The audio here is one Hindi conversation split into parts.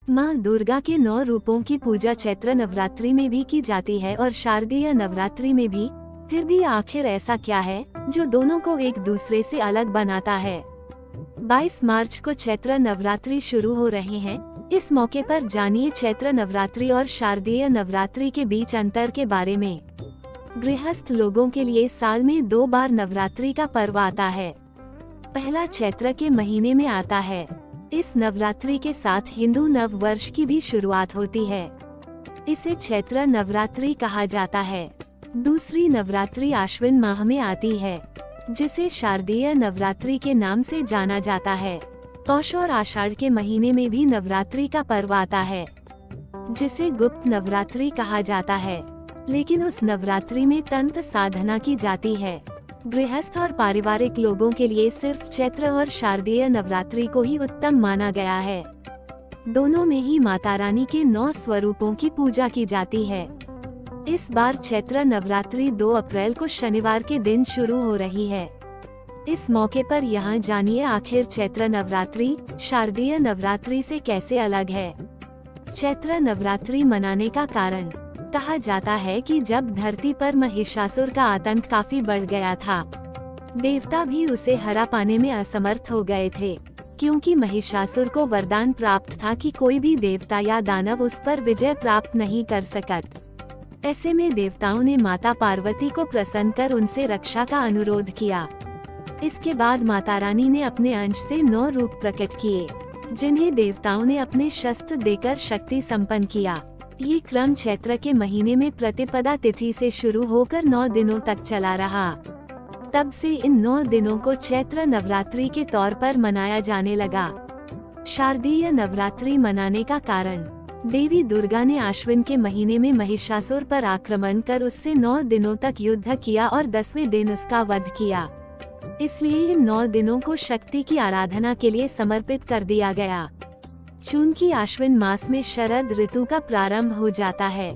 माँ दुर्गा के 9 रूपों की पूजा चैत्र नवरात्रि में भी की जाती है और शारदीय नवरात्रि में भी। फिर भी आखिर ऐसा क्या है जो दोनों को एक दूसरे से अलग बनाता है? 22 मार्च को चैत्र नवरात्रि शुरू हो रहे हैं। इस मौके पर जानिए चैत्र नवरात्रि और शारदीय नवरात्रि के बीच अंतर के बारे में। गृहस्थ लोगों के लिए साल में 2 बार नवरात्रि का पर्व आता है। पहला चैत्र के महीने में आता है। इस नवरात्रि के साथ हिंदू नव वर्ष की भी शुरुआत होती है। इसे चैत्र नवरात्रि कहा जाता है। दूसरी नवरात्रि आश्विन माह में आती है, जिसे शारदीय नवरात्रि के नाम से जाना जाता है। पौष और आषाढ़ के महीने में भी नवरात्रि का पर्व आता है, जिसे गुप्त नवरात्रि कहा जाता है। लेकिन उस नवरात्रि में तंत्र साधना की जाती है। गृहस्थ और पारिवारिक लोगों के लिए सिर्फ चैत्र और शारदीय नवरात्रि को ही उत्तम माना गया है। दोनों में ही माता रानी के 9 स्वरूपों की पूजा की जाती है। इस बार चैत्र नवरात्रि 2 अप्रैल को शनिवार के दिन शुरू हो रही है। इस मौके पर यहाँ जानिए आखिर चैत्र नवरात्रि शारदीय नवरात्रि से कैसे अलग है। चैत्र नवरात्रि मनाने का कारण। कहा जाता है कि जब धरती पर महिषासुर का आतंक काफी बढ़ गया था, देवता भी उसे हरा पाने में असमर्थ हो गए थे, क्योंकि महिषासुर को वरदान प्राप्त था कि कोई भी देवता या दानव उस पर विजय प्राप्त नहीं कर सकत। ऐसे में देवताओं ने माता पार्वती को प्रसन्न कर उनसे रक्षा का अनुरोध किया। इसके बाद माता रानी ने अपने अंश से 9 रूप प्रकट किए, जिन्हें देवताओं ने अपने शस्त्र देकर शक्ति संपन्न किया। ये क्रम चैत्र के महीने में प्रतिपदा तिथि से शुरू होकर 9 दिनों तक चला रहा। तब से इन 9 दिनों को चैत्र नवरात्रि के तौर पर मनाया जाने लगा। शारदीय नवरात्रि मनाने का कारण। देवी दुर्गा ने आश्विन के महीने में महिषासुर पर आक्रमण कर उससे 9 दिनों तक युद्ध किया और 10वें दिन उसका वध किया। इसलिए इन 9 दिनों को शक्ति की आराधना के लिए समर्पित कर दिया गया। चूंकि आश्विन मास में शरद ऋतु का प्रारंभ हो जाता है,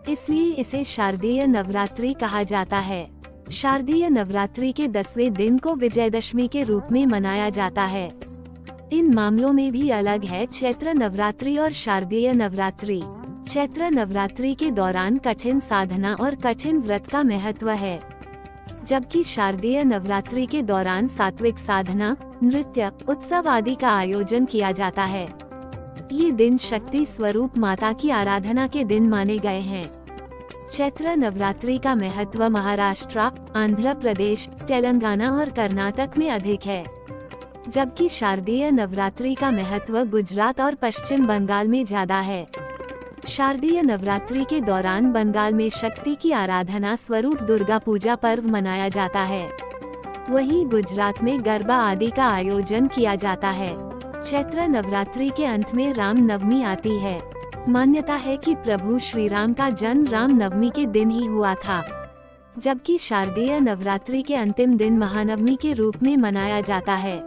इसलिए इसे शारदीय नवरात्रि कहा जाता है। शारदीय नवरात्रि के 10वें दिन को विजयदशमी के रूप में मनाया जाता है। इन मामलों में भी अलग है चैत्र नवरात्रि और शारदीय नवरात्रि। चैत्र नवरात्रि के दौरान कठिन साधना और कठिन व्रत का महत्व है, जबकि शारदीय नवरात्रि के दौरान सात्विक साधना, नृत्य, उत्सव आदि का आयोजन किया जाता है। ये दिन शक्ति स्वरूप माता की आराधना के दिन माने गए हैं। चैत्र नवरात्रि का महत्व महाराष्ट्र, आंध्र प्रदेश, तेलंगाना और कर्नाटक में अधिक है, जबकि शारदीय नवरात्रि का महत्व गुजरात और पश्चिम बंगाल में ज्यादा है। शारदीय नवरात्रि के दौरान बंगाल में शक्ति की आराधना स्वरूप दुर्गा पूजा पर्व मनाया जाता है। वहीं गुजरात में गरबा आदि का आयोजन किया जाता है। चैत्र नवरात्रि के अंत में राम नवमी आती है। मान्यता है कि प्रभु श्री राम का जन्म राम नवमी के दिन ही हुआ था, जबकि शारदीय नवरात्रि के अंतिम दिन महानवमी के रूप में मनाया जाता है।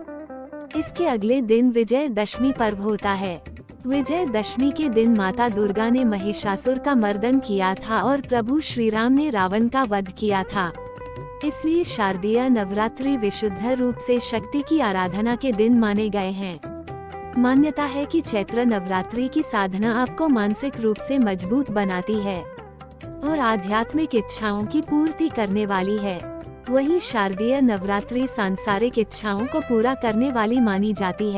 इसके अगले दिन विजयदशमी पर्व होता है। विजयदशमी के दिन माता दुर्गा ने महिषासुर का मर्दन किया था और प्रभु श्री राम ने रावण का वध किया था। इसलिए शारदीय नवरात्रि विशुद्ध रूप से शक्ति की आराधना के दिन माने गए हैं। मान्यता है कि चैत्र नवरात्रि की साधना आपको मानसिक रूप से मजबूत बनाती है और आध्यात्मिक इच्छाओं की पूर्ति करने वाली है। वहीं शारदीय नवरात्रि सांसारिक इच्छाओं को पूरा करने वाली मानी जाती है।